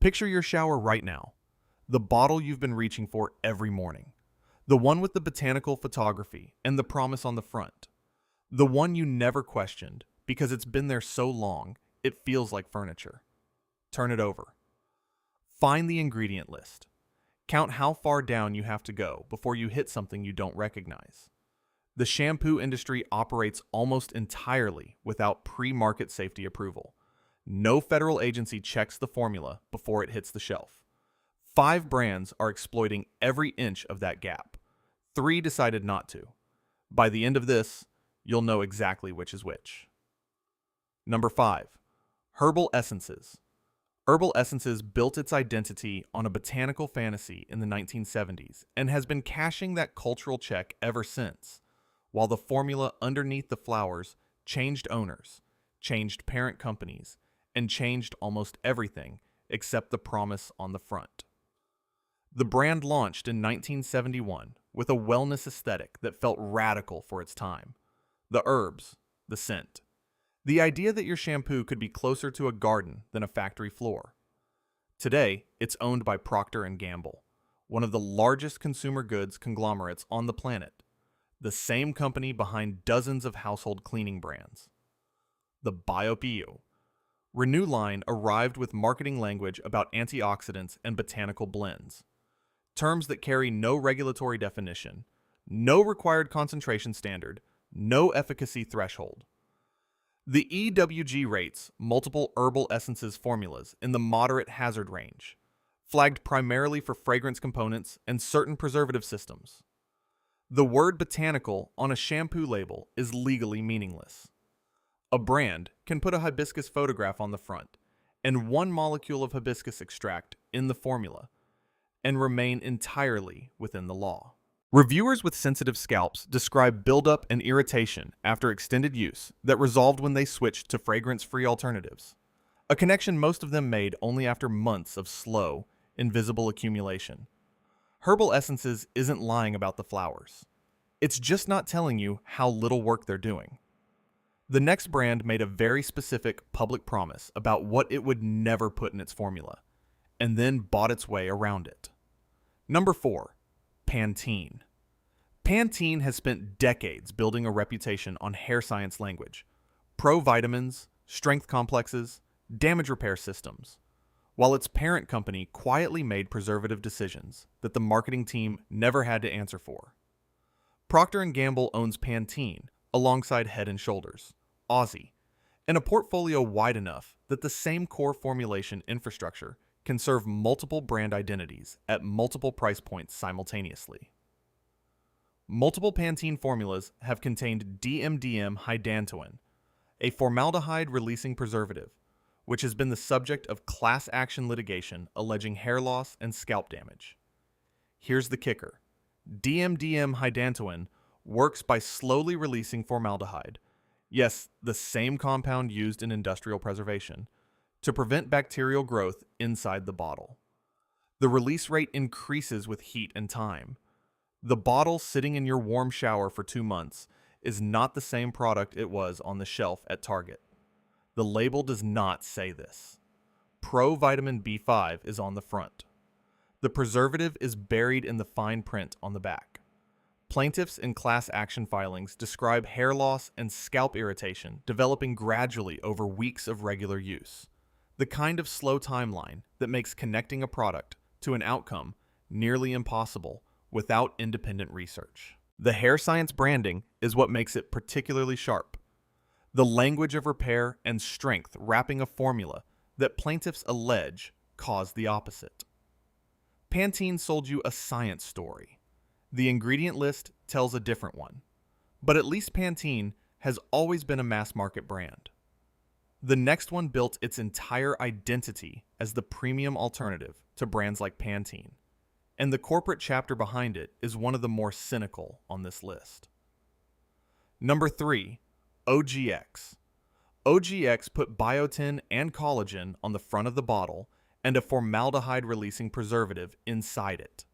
Picture your shower right now. The bottle you've been reaching for every morning. The one with the botanical photography and the promise on the front. The one you never questioned because it's been there so long, it feels like furniture. Turn it over. Find the ingredient list. Count how far down you have to go before you hit something you don't recognize. The shampoo industry operates almost entirely without pre-market safety approval. No federal agency checks the formula before it hits the shelf. 5 brands are exploiting every inch of that gap. 3 decided not to. By the end of this, you'll know exactly which is which. Number 5. Herbal essences. Herbal essences built its identity on a botanical fantasy in the 1970s and has been cashing that cultural check ever since, while the formula underneath the flowers changed owners, changed parent companies, and changed almost everything except the promise on the front. The brand launched in 1971 with a wellness aesthetic that felt radical for its time. The herbs, the scent. The idea that your shampoo could be closer to a garden than a factory floor. Today, it's owned by Procter & Gamble, one of the largest consumer goods conglomerates on the planet, the same company behind dozens of household cleaning brands. The BioBio Renew line arrived with marketing language about antioxidants and botanical blends, terms that carry no regulatory definition, no required concentration standard, no efficacy threshold. The EWG rates multiple herbal essences formulas in the moderate hazard range, flagged primarily for fragrance components and certain preservative systems. The word botanical on a shampoo label is legally meaningless. A brand can put a hibiscus photograph on the front and 1 molecule of hibiscus extract in the formula and remain entirely within the law. Reviewers with sensitive scalps describe buildup and irritation after extended use that resolved when they switched to fragrance-free alternatives, a connection most of them made only after months of slow, invisible accumulation. Herbal Essences isn't lying about the flowers. It's just not telling you how little work they're doing. The next brand made a very specific public promise about what it would never put in its formula, and then bought its way around it. Number 4. Pantene. Pantene has spent decades building a reputation on hair science language, pro-vitamins, strength complexes, damage repair systems, while its parent company quietly made preservative decisions that the marketing team never had to answer for. Procter & Gamble owns Pantene alongside Head & Shoulders, Aussie, and a portfolio wide enough that the same core formulation infrastructure can serve multiple brand identities at multiple price points simultaneously. Multiple Pantene formulas have contained DMDM hydantoin, a formaldehyde-releasing preservative, which has been the subject of class action litigation alleging hair loss and scalp damage. Here's the kicker. DMDM hydantoin works by slowly releasing formaldehyde, yes, the same compound used in industrial preservation, to prevent bacterial growth inside the bottle. The release rate increases with heat and time. The bottle sitting in your warm shower for 2 months is not the same product it was on the shelf at Target. The label does not say this. Pro Vitamin B5 is on the front. The preservative is buried in the fine print on the back. Plaintiffs in class action filings describe hair loss and scalp irritation developing gradually over weeks of regular use, the kind of slow timeline that makes connecting a product to an outcome nearly impossible without independent research. The hair science branding is what makes it particularly sharp. The language of repair and strength wrapping a formula that plaintiffs allege caused the opposite. Pantene sold you a science story. The ingredient list tells a different one. But at least Pantene has always been a mass market brand. The next one built its entire identity as the premium alternative to brands like Pantene, and the corporate chapter behind it is one of the more cynical on this list. Number 3. OGX. OGX put biotin and collagen on the front of the bottle and a formaldehyde-releasing preservative inside it.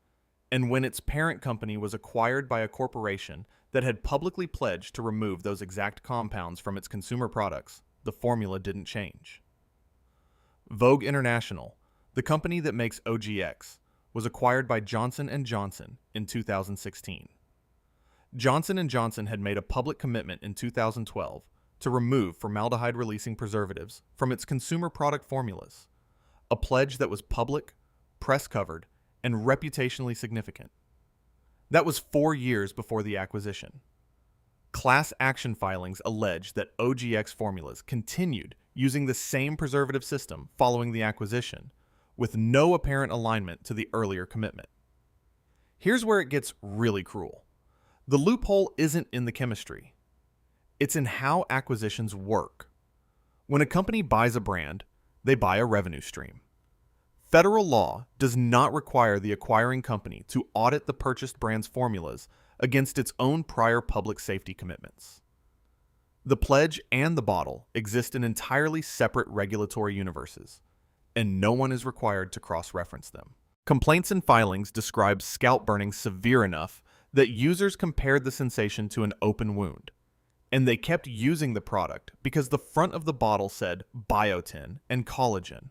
And when its parent company was acquired by a corporation that had publicly pledged to remove those exact compounds from its consumer products, the formula didn't change. Vogue International, the company that makes OGX, was acquired by Johnson & Johnson in 2016. Johnson & Johnson had made a public commitment in 2012 to remove formaldehyde-releasing preservatives from its consumer product formulas, a pledge that was public, press-covered, and reputationally significant. That was 4 years before the acquisition. Class action filings allege that OGX formulas continued using the same preservative system following the acquisition, with no apparent alignment to the earlier commitment. Here's where it gets really cruel. The loophole isn't in the chemistry. It's in how acquisitions work. When a company buys a brand, they buy a revenue stream. Federal law does not require the acquiring company to audit the purchased brand's formulas against its own prior public safety commitments. The pledge and the bottle exist in entirely separate regulatory universes, and no one is required to cross-reference them. Complaints and filings describe scalp burning severe enough that users compared the sensation to an open wound, and they kept using the product because the front of the bottle said biotin and collagen.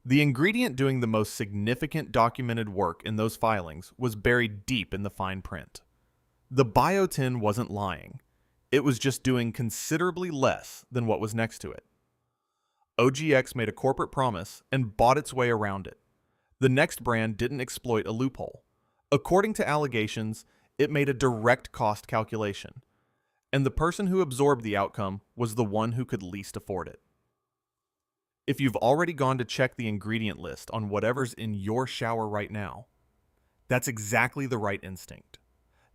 The ingredient doing the most significant documented work in those filings was buried deep in the fine print. The biotin wasn't lying. It was just doing considerably less than what was next to it. OGX made a corporate promise and bought its way around it. The next brand didn't exploit a loophole. According to allegations, it made a direct cost calculation, and the person who absorbed the outcome was the one who could least afford it. If you've already gone to check the ingredient list on whatever's in your shower right now, that's exactly the right instinct.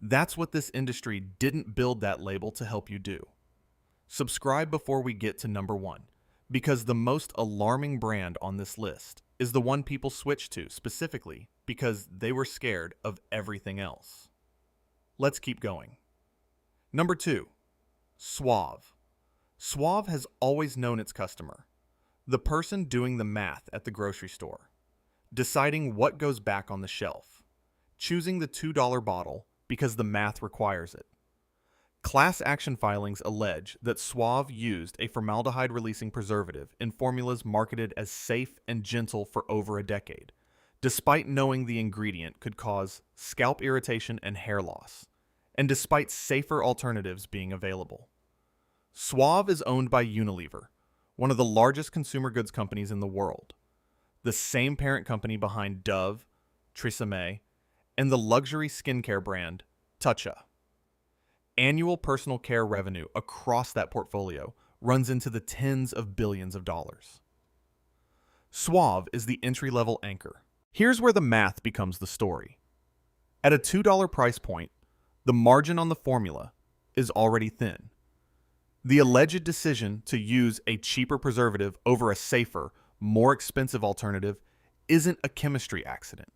That's what this industry didn't build that label to help you do. Subscribe before we get to number 1, because the most alarming brand on this list is the one people switched to specifically because they were scared of everything else. Let's keep going. Number 2, Suave. Suave has always known its customer, the person doing the math at the grocery store, deciding what goes back on the shelf, choosing the $2 bottle because the math requires it. Class action filings allege that Suave used a formaldehyde-releasing preservative in formulas marketed as safe and gentle for over a decade, despite knowing the ingredient could cause scalp irritation and hair loss, and despite safer alternatives being available. Suave is owned by Unilever, one of the largest consumer goods companies in the world, the same parent company behind Dove, Tresemme, and the luxury skincare brand Tatcha. Annual personal care revenue across that portfolio runs into the tens of billions of dollars. Suave is the entry-level anchor. Here's where the math becomes the story. At a $2 price point, the margin on the formula is already thin. The alleged decision to use a cheaper preservative over a safer, more expensive alternative isn't a chemistry accident.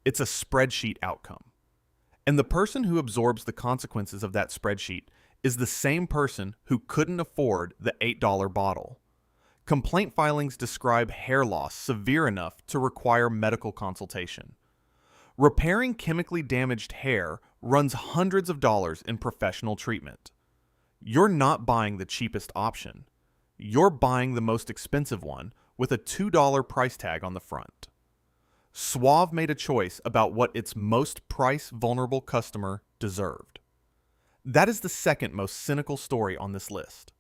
It's a spreadsheet outcome. And the person who absorbs the consequences of that spreadsheet is the same person who couldn't afford the $8 bottle. Complaint filings describe hair loss severe enough to require medical consultation. Repairing chemically damaged hair runs hundreds of dollars in professional treatment. You're not buying the cheapest option. You're buying the most expensive one with a $2 price tag on the front. Suave made a choice about what its most price-vulnerable customer deserved. That is the second most cynical story on this list.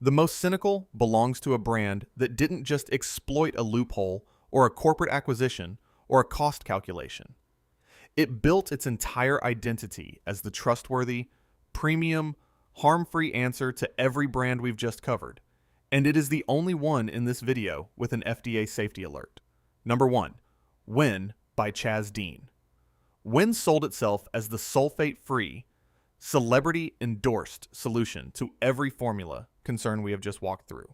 The most cynical belongs to a brand that didn't just exploit a loophole or a corporate acquisition or a cost calculation. It built its entire identity as the trustworthy, premium, harm-free answer to every brand we've just covered, and it is the only one in this video with an FDA safety alert. Number 1. Win by Chaz Dean. Win sold itself as the sulfate-free, celebrity-endorsed solution to every formula concern we have just walked through,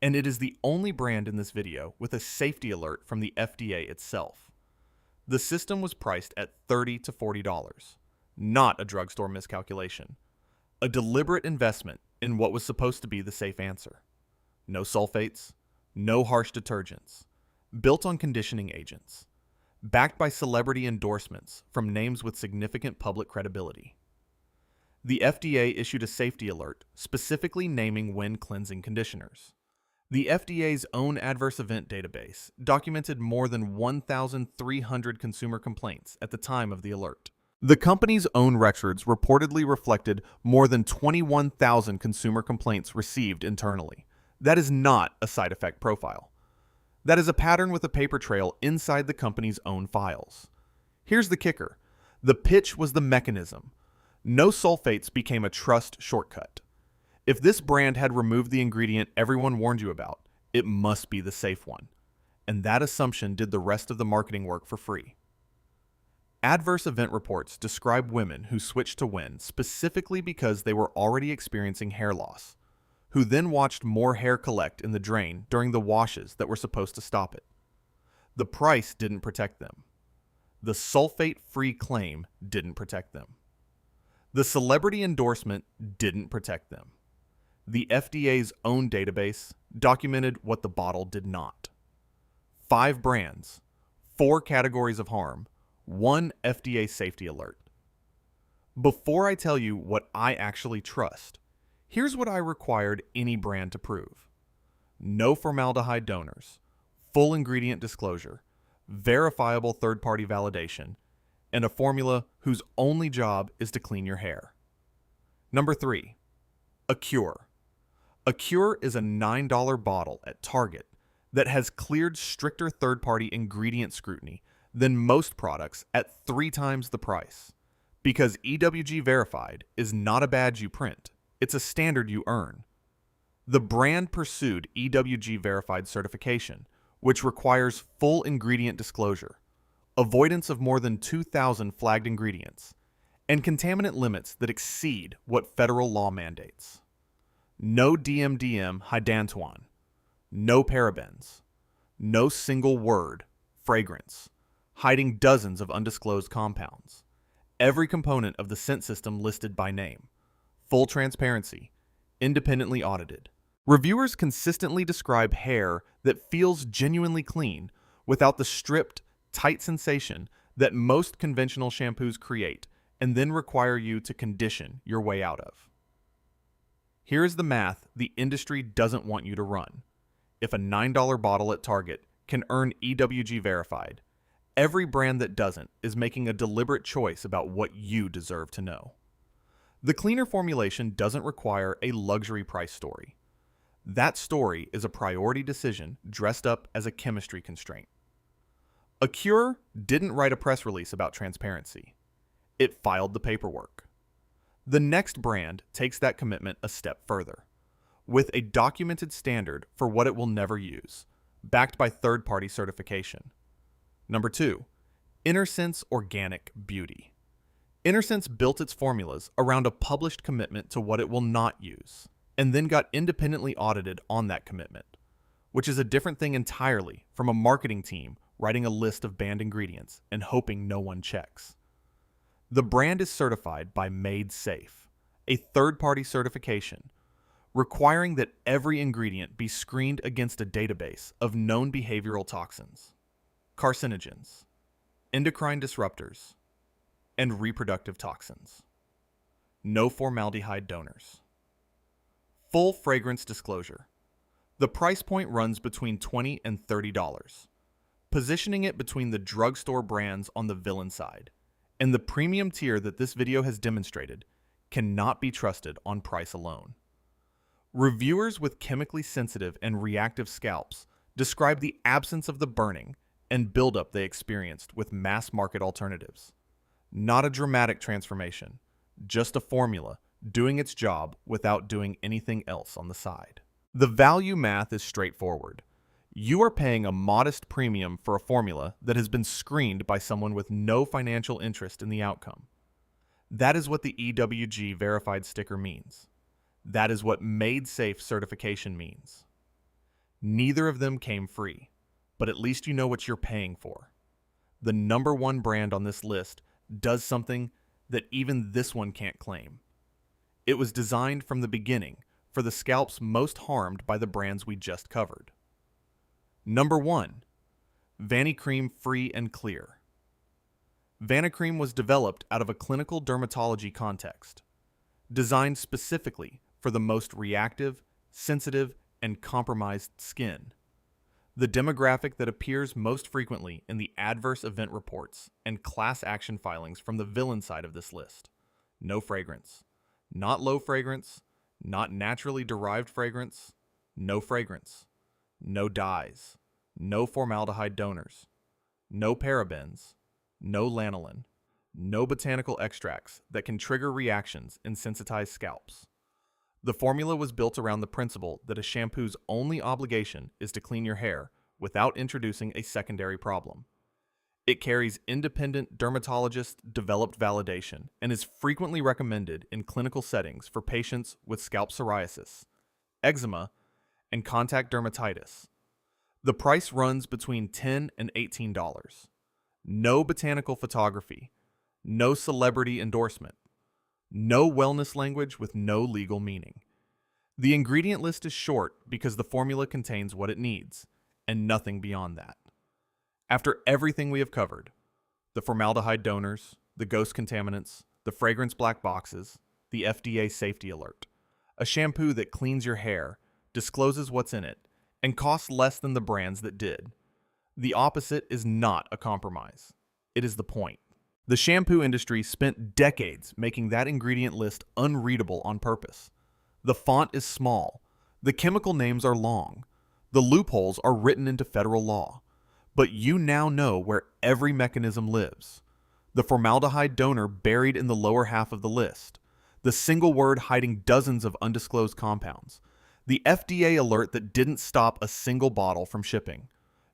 and it is the only brand in this video with a safety alert from the FDA itself. The system was priced at $30 to $40, not a drugstore miscalculation. A deliberate investment in what was supposed to be the safe answer. No sulfates, no harsh detergents, built on conditioning agents, backed by celebrity endorsements from names with significant public credibility. The FDA issued a safety alert specifically naming Win cleansing conditioners. The FDA's own adverse event database documented more than 1,300 consumer complaints at the time of the alert. The company's own records reportedly reflected more than 21,000 consumer complaints received internally. That is not a side effect profile. That is a pattern with a paper trail inside the company's own files. Here's the kicker. The pitch was the mechanism. No sulfates became a trust shortcut. If this brand had removed the ingredient everyone warned you about, it must be the safe one. And that assumption did the rest of the marketing work for free. Adverse event reports describe women who switched to Win specifically because they were already experiencing hair loss, who then watched more hair collect in the drain during the washes that were supposed to stop it. The price didn't protect them. The sulfate-free claim didn't protect them. The celebrity endorsement didn't protect them. The FDA's own database documented what the bottle did not. 5 brands, 4 categories of harm, 1 FDA safety alert. Before I tell you what I actually trust, here's what I required any brand to prove. No formaldehyde donors, full ingredient disclosure, verifiable third-party validation, and a formula whose only job is to clean your hair. Number 3, a cure. A cure is a $9 bottle at Target that has cleared stricter third-party ingredient scrutiny than most products at 3 times the price. Because EWG verified is not a badge you print, it's a standard you earn. The brand pursued EWG verified certification, which requires full ingredient disclosure, avoidance of more than 2,000 flagged ingredients, and contaminant limits that exceed what federal law mandates. No DMDM hydantoin, no parabens, no single word, fragrance, hiding dozens of undisclosed compounds, every component of the scent system listed by name, full transparency, independently audited. Reviewers consistently describe hair that feels genuinely clean without the stripped, tight sensation that most conventional shampoos create and then require you to condition your way out of. Here is the math the industry doesn't want you to run. If a $9 bottle at Target can earn EWG verified, every brand that doesn't is making a deliberate choice about what you deserve to know. The cleaner formulation doesn't require a luxury price story. That story is a priority decision dressed up as a chemistry constraint. A Cure didn't write a press release about transparency. It filed the paperwork. The next brand takes that commitment a step further, with a documented standard for what it will never use, backed by third-party certification. Number 2, InnerSense Organic Beauty. InnerSense built its formulas around a published commitment to what it will not use, and then got independently audited on that commitment, which is a different thing entirely from a marketing team writing a list of banned ingredients and hoping no one checks. The brand is certified by Made Safe, a third-party certification requiring that every ingredient be screened against a database of known behavioral toxins, carcinogens, endocrine disruptors, and reproductive toxins. No formaldehyde donors. Full fragrance disclosure. The price point runs between $20 and $30, positioning it between the drugstore brands on the villain side, and the premium tier that this video has demonstrated cannot be trusted on price alone. Reviewers with chemically sensitive and reactive scalps describe the absence of the burning and buildup they experienced with mass market alternatives. Not a dramatic transformation, just a formula doing its job without doing anything else on the side. The value math is straightforward. You are paying a modest premium for a formula that has been screened by someone with no financial interest in the outcome. That is what the EWG verified sticker means. That is what Made Safe certification means. Neither of them came free, but at least you know what you're paying for. The number 1 brand on this list does something that even this one can't claim. It was designed from the beginning for the scalps most harmed by the brands we just covered. Number 1, Vanicream Free and Clear. Vanicream was developed out of a clinical dermatology context, designed specifically for the most reactive, sensitive, and compromised skin. The demographic that appears most frequently in the adverse event reports and class action filings from the villain side of this list. No fragrance. Not low fragrance. Not naturally derived fragrance. No fragrance. No dyes. No formaldehyde donors. No parabens. No lanolin. No botanical extracts that can trigger reactions in sensitized scalps. The formula was built around the principle that a shampoo's only obligation is to clean your hair without introducing a secondary problem. It carries independent dermatologist-developed validation and is frequently recommended in clinical settings for patients with scalp psoriasis, eczema, and contact dermatitis. The price runs between $10 and $18. No botanical photography, no celebrity endorsement, no wellness language with no legal meaning. The ingredient list is short because the formula contains what it needs, and nothing beyond that. After everything we have covered, the formaldehyde donors, the ghost contaminants, the fragrance black boxes, the FDA safety alert, a shampoo that cleans your hair, discloses what's in it, and costs less than the brands that did. The opposite is not a compromise. It is the point. The shampoo industry spent decades making that ingredient list unreadable on purpose. The font is small. The chemical names are long. The loopholes are written into federal law. But you now know where every mechanism lives. The formaldehyde donor buried in the lower half of the list. The single word hiding dozens of undisclosed compounds. The FDA alert that didn't stop a single bottle from shipping.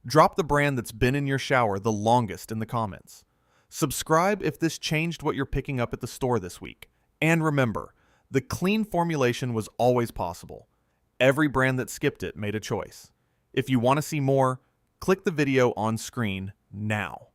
Drop the brand that's been in your shower the longest in the comments. Subscribe if this changed what you're picking up at the store this week. And remember, the clean formulation was always possible. Every brand that skipped it made a choice. If you want to see more, click the video on screen now.